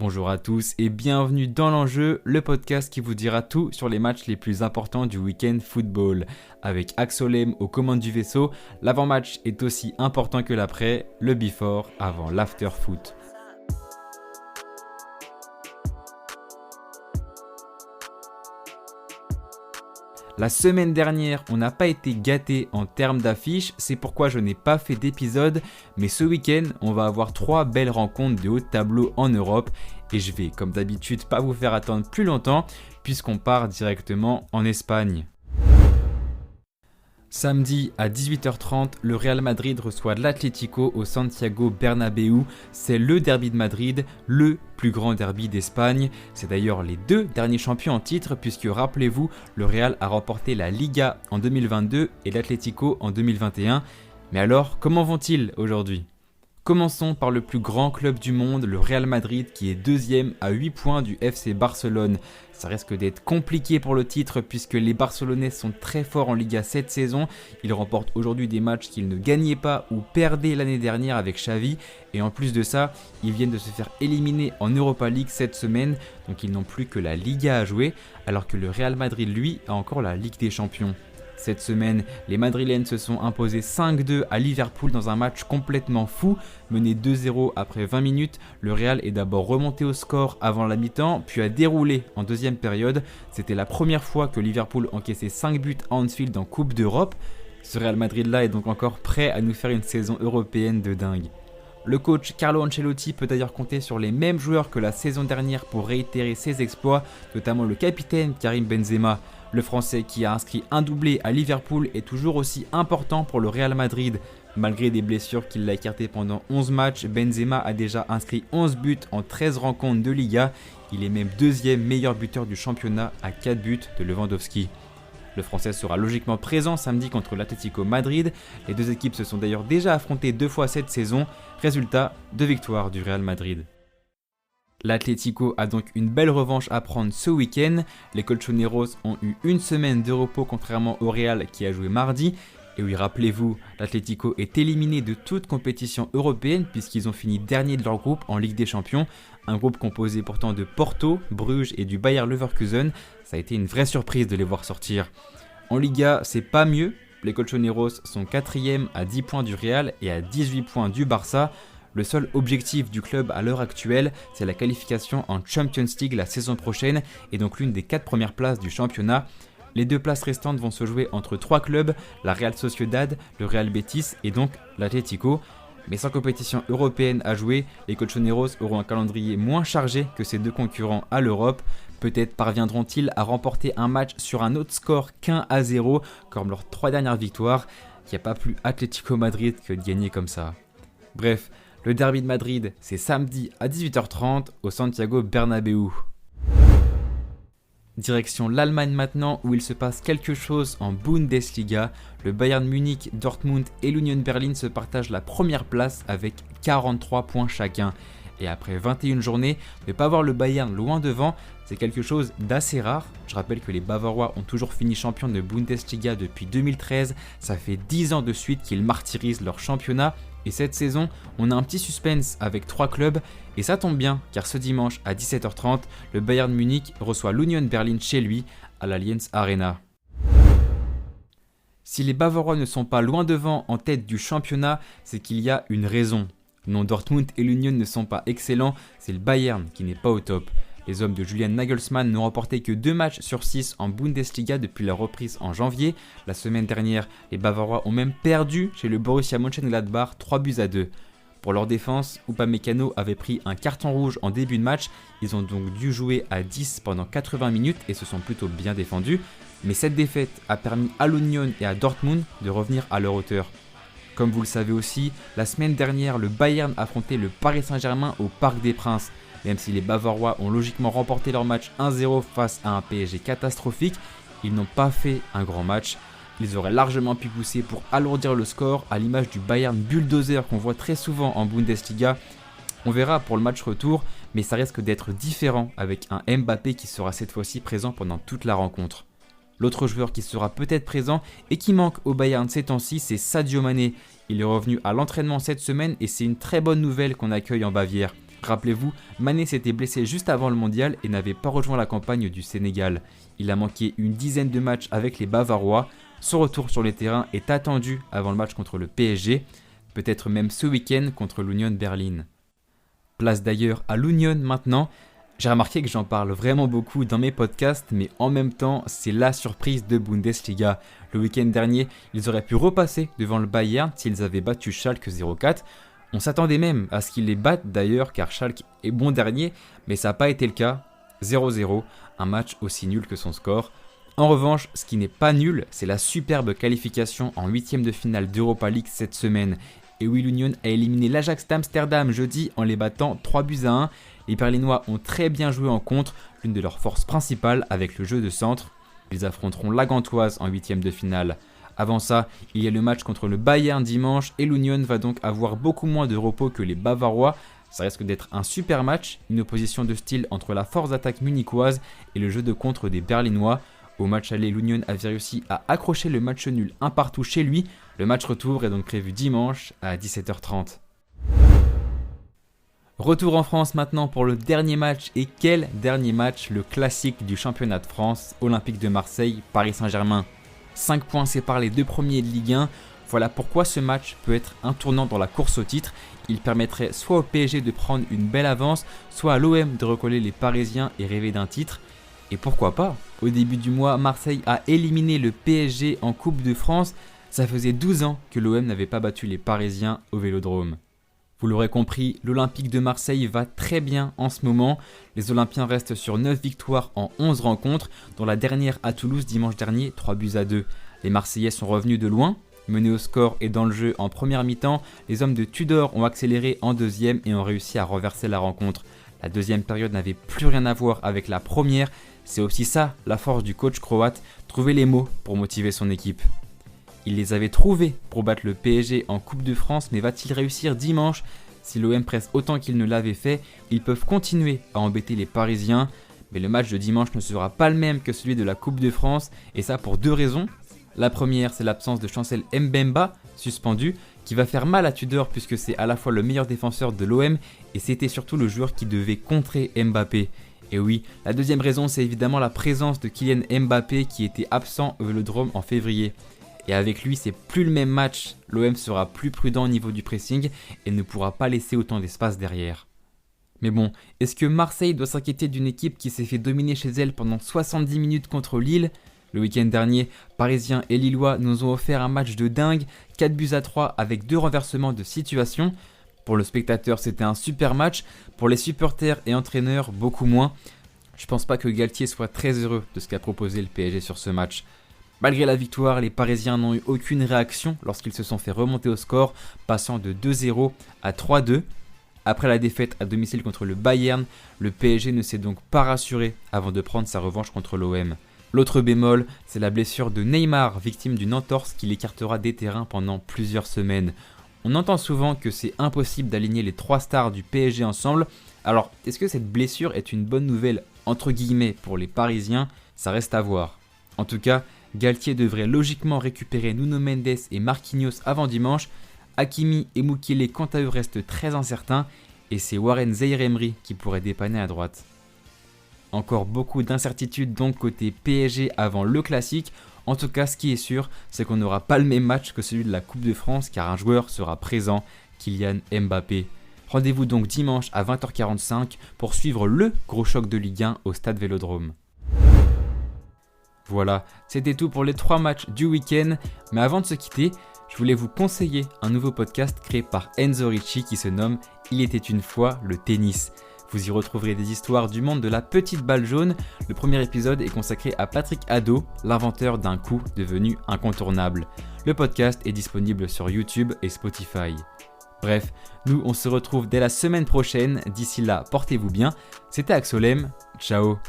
Bonjour à tous et bienvenue dans l'enjeu, le podcast qui vous dira tout sur les matchs les plus importants du week-end football. Avec Axolem aux commandes du vaisseau, l'avant-match est aussi important que l'après, le before avant l'after-foot. La semaine dernière, on n'a pas été gâtés en termes d'affiches, c'est pourquoi je n'ai pas fait d'épisode, mais ce week-end, on va avoir 3 belles rencontres de haut de tableau en Europe et je vais, comme d'habitude, pas vous faire attendre plus longtemps puisqu'on part directement en Espagne. Samedi à 18h30, le Real Madrid reçoit l'Atlético au Santiago Bernabéu. C'est le derby de Madrid, le plus grand derby d'Espagne. C'est d'ailleurs les 2 derniers champions en titre puisque, rappelez-vous, le Real a remporté la Liga en 2022 et l'Atlético en 2021. Mais alors, comment vont-ils aujourd'hui ? Commençons par le plus grand club du monde, le Real Madrid, qui est deuxième à 8 points du FC Barcelone. Ça risque d'être compliqué pour le titre puisque les Barcelonais sont très forts en Liga cette saison. Ils remportent aujourd'hui des matchs qu'ils ne gagnaient pas ou perdaient l'année dernière avec Xavi. Et en plus de ça, ils viennent de se faire éliminer en Europa League cette semaine. Donc ils n'ont plus que la Liga à jouer, alors que le Real Madrid, lui, a encore la Ligue des Champions. Cette semaine, les Madrilènes se sont imposés 5-2 à Liverpool dans un match complètement fou. Mené 2-0 après 20 minutes, le Real est d'abord remonté au score avant la mi-temps, puis a déroulé en deuxième période. C'était la première fois que Liverpool encaissait 5 buts à Anfield en Coupe d'Europe. Ce Real Madrid-là est donc encore prêt à nous faire une saison européenne de dingue. Le coach Carlo Ancelotti peut d'ailleurs compter sur les mêmes joueurs que la saison dernière pour réitérer ses exploits, notamment le capitaine Karim Benzema. Le Français qui a inscrit un doublé à Liverpool est toujours aussi important pour le Real Madrid. Malgré des blessures qui l'a écarté pendant 11 matchs, Benzema a déjà inscrit 11 buts en 13 rencontres de Liga. Il est même deuxième meilleur buteur du championnat à 4 buts de Lewandowski. Le Français sera logiquement présent samedi contre l'Atlético Madrid. Les deux équipes se sont d'ailleurs déjà affrontées 2 fois cette saison. Résultat, 2 victoires du Real Madrid. L'Atlético a donc une belle revanche à prendre ce week-end. Les Colchoneros ont eu une semaine de repos contrairement au Real qui a joué mardi. Et oui, rappelez-vous, l'Atlético est éliminé de toute compétition européenne puisqu'ils ont fini dernier de leur groupe en Ligue des Champions. Un groupe composé pourtant de Porto, Bruges et du Bayer Leverkusen. Ça a été une vraie surprise de les voir sortir. En Liga, c'est pas mieux. Les Colchoneros sont 4e à 10 points du Real et à 18 points du Barça. Le seul objectif du club à l'heure actuelle, c'est la qualification en Champions League la saison prochaine et donc l'une des 4 premières places du championnat. Les 2 places restantes vont se jouer entre 3 clubs, la Real Sociedad, le Real Betis et donc l'Atlético. Mais sans compétition européenne à jouer, les Colchoneros auront un calendrier moins chargé que ces 2 concurrents à l'Europe. Peut-être parviendront-ils à remporter un match sur un autre score qu'1-0 comme leurs 3 dernières victoires. Il n'y a pas plus Atlético Madrid que de gagner comme ça. Bref, le derby de Madrid, c'est samedi à 18h30 au Santiago Bernabéu. Direction l'Allemagne maintenant où il se passe quelque chose en Bundesliga. Le Bayern Munich, Dortmund et l'Union Berlin se partagent la première place avec 43 points chacun. Et après 21 journées, ne pas voir le Bayern loin devant, c'est quelque chose d'assez rare. Je rappelle que les Bavarois ont toujours fini champions de Bundesliga depuis 2013. Ça fait 10 ans de suite qu'ils martyrisent leur championnat. Et cette saison, on a un petit suspense avec 3 clubs. Et ça tombe bien, car ce dimanche à 17h30, le Bayern Munich reçoit l'Union Berlin chez lui à l'Allianz Arena. Si les Bavarois ne sont pas loin devant en tête du championnat, c'est qu'il y a une raison. Non, Dortmund et l'Union ne sont pas excellents, c'est le Bayern qui n'est pas au top. Les hommes de Julian Nagelsmann n'ont remporté que 2 matchs sur 6 en Bundesliga depuis leur reprise en janvier. La semaine dernière, les Bavarois ont même perdu chez le Borussia Mönchengladbach 3-2. Pour leur défense, Upamecano avait pris un carton rouge en début de match. Ils ont donc dû jouer à 10 pendant 80 minutes et se sont plutôt bien défendus. Mais cette défaite a permis à l'Union et à Dortmund de revenir à leur hauteur. Comme vous le savez aussi, la semaine dernière, le Bayern affrontait le Paris Saint-Germain au Parc des Princes. Même si les Bavarois ont logiquement remporté leur match 1-0 face à un PSG catastrophique, ils n'ont pas fait un grand match. Ils auraient largement pu pousser pour alourdir le score à l'image du Bayern bulldozer qu'on voit très souvent en Bundesliga. On verra pour le match retour, mais ça risque d'être différent avec un Mbappé qui sera cette fois-ci présent pendant toute la rencontre. L'autre joueur qui sera peut-être présent et qui manque au Bayern ces temps-ci, c'est Sadio Mané. Il est revenu à l'entraînement cette semaine et c'est une très bonne nouvelle qu'on accueille en Bavière. Rappelez-vous, Mané s'était blessé juste avant le mondial et n'avait pas rejoint la campagne du Sénégal. Il a manqué une dizaine de matchs avec les Bavarois. Son retour sur les terrains est attendu avant le match contre le PSG, peut-être même ce week-end contre l'Union Berlin. Place d'ailleurs à l'Union maintenant. J'ai remarqué que j'en parle vraiment beaucoup dans mes podcasts, mais en même temps, c'est la surprise de Bundesliga. Le week-end dernier, ils auraient pu repasser devant le Bayern s'ils avaient battu Schalke 0-4. On s'attendait même à ce qu'ils les battent d'ailleurs, car Schalke est bon dernier, mais ça n'a pas été le cas. 0-0, un match aussi nul que son score. En revanche, ce qui n'est pas nul, c'est la superbe qualification en 8e de finale d'Europa League cette semaine. Et oui, l'Union a éliminé l'Ajax d'Amsterdam jeudi en les battant 3-1. Les Berlinois ont très bien joué en contre, l'une de leurs forces principales avec le jeu de centre. Ils affronteront la Gantoise en 8e de finale. Avant ça, il y a le match contre le Bayern dimanche et l'Union va donc avoir beaucoup moins de repos que les Bavarois. Ça risque d'être un super match, une opposition de style entre la force d'attaque munichoise et le jeu de contre des Berlinois. Au match aller, l'Union avait réussi à accrocher le match nul 1-1 chez lui. Le match retour est donc prévu dimanche à 17h30. Retour en France maintenant pour le dernier match, et quel dernier match, le classique du championnat de France, Olympique de Marseille, Paris Saint-Germain. 5 points séparent les deux premiers de Ligue 1, voilà pourquoi ce match peut être un tournant dans la course au titre. Il permettrait soit au PSG de prendre une belle avance, soit à l'OM de recoller les Parisiens et rêver d'un titre. Et pourquoi pas? Au début du mois, Marseille a éliminé le PSG en Coupe de France, ça faisait 12 ans que l'OM n'avait pas battu les Parisiens au Vélodrome. Vous l'aurez compris, l'Olympique de Marseille va très bien en ce moment. Les Olympiens restent sur 9 victoires en 11 rencontres, dont la dernière à Toulouse dimanche dernier, 3-2. Les Marseillais sont revenus de loin. Menés au score et dans le jeu en première mi-temps, les hommes de Tudor ont accéléré en deuxième et ont réussi à renverser la rencontre. La deuxième période n'avait plus rien à voir avec la première. C'est aussi ça, la force du coach croate, trouver les mots pour motiver son équipe. Il les avait trouvés pour battre le PSG en Coupe de France, mais va-t-il réussir dimanche? Si l'OM presse autant qu'il ne l'avait fait, ils peuvent continuer à embêter les Parisiens. Mais le match de dimanche ne sera pas le même que celui de la Coupe de France, et ça pour deux raisons. La première, c'est l'absence de Chancel Mbemba, suspendu, qui va faire mal à Tudor puisque c'est à la fois le meilleur défenseur de l'OM et c'était surtout le joueur qui devait contrer Mbappé. Et oui, la deuxième raison, c'est évidemment la présence de Kylian Mbappé qui était absent au Vélodrome en février. Et avec lui, c'est plus le même match. L'OM sera plus prudent au niveau du pressing et ne pourra pas laisser autant d'espace derrière. Mais bon, est-ce que Marseille doit s'inquiéter d'une équipe qui s'est fait dominer chez elle pendant 70 minutes contre Lille ? Le week-end dernier, Parisiens et Lillois nous ont offert un match de dingue, 4-3 avec 2 renversements de situation. Pour le spectateur, c'était un super match. Pour les supporters et entraîneurs, beaucoup moins. Je pense pas que Galtier soit très heureux de ce qu'a proposé le PSG sur ce match. Malgré la victoire, les Parisiens n'ont eu aucune réaction lorsqu'ils se sont fait remonter au score, passant de 2-0 à 3-2. Après la défaite à domicile contre le Bayern, le PSG ne s'est donc pas rassuré avant de prendre sa revanche contre l'OM. L'autre bémol, c'est la blessure de Neymar, victime d'une entorse qui l'écartera des terrains pendant plusieurs semaines. On entend souvent que c'est impossible d'aligner les 3 stars du PSG ensemble. Alors, est-ce que cette blessure est une bonne nouvelle entre guillemets pour les Parisiens? Ça reste à voir. En tout cas, Galtier devrait logiquement récupérer Nuno Mendes et Marquinhos avant dimanche. Hakimi et Mukiele quant à eux restent très incertains et c'est Warren Zaïre-Emery qui pourrait dépanner à droite. Encore beaucoup d'incertitudes donc côté PSG avant le classique. En tout cas, ce qui est sûr, c'est qu'on n'aura pas le même match que celui de la Coupe de France car un joueur sera présent, Kylian Mbappé. Rendez-vous donc dimanche à 20h45 pour suivre le gros choc de Ligue 1 au Stade Vélodrome. Voilà, c'était tout pour les 3 matchs du week-end. Mais avant de se quitter, je voulais vous conseiller un nouveau podcast créé par Enzo Ricci qui se nomme « Il était une fois le tennis ». Vous y retrouverez des histoires du monde de la petite balle jaune. Le premier épisode est consacré à Patrick Haddo, l'inventeur d'un coup devenu incontournable. Le podcast est disponible sur YouTube et Spotify. Bref, nous on se retrouve dès la semaine prochaine. D'ici là, portez-vous bien. C'était Axolem, ciao.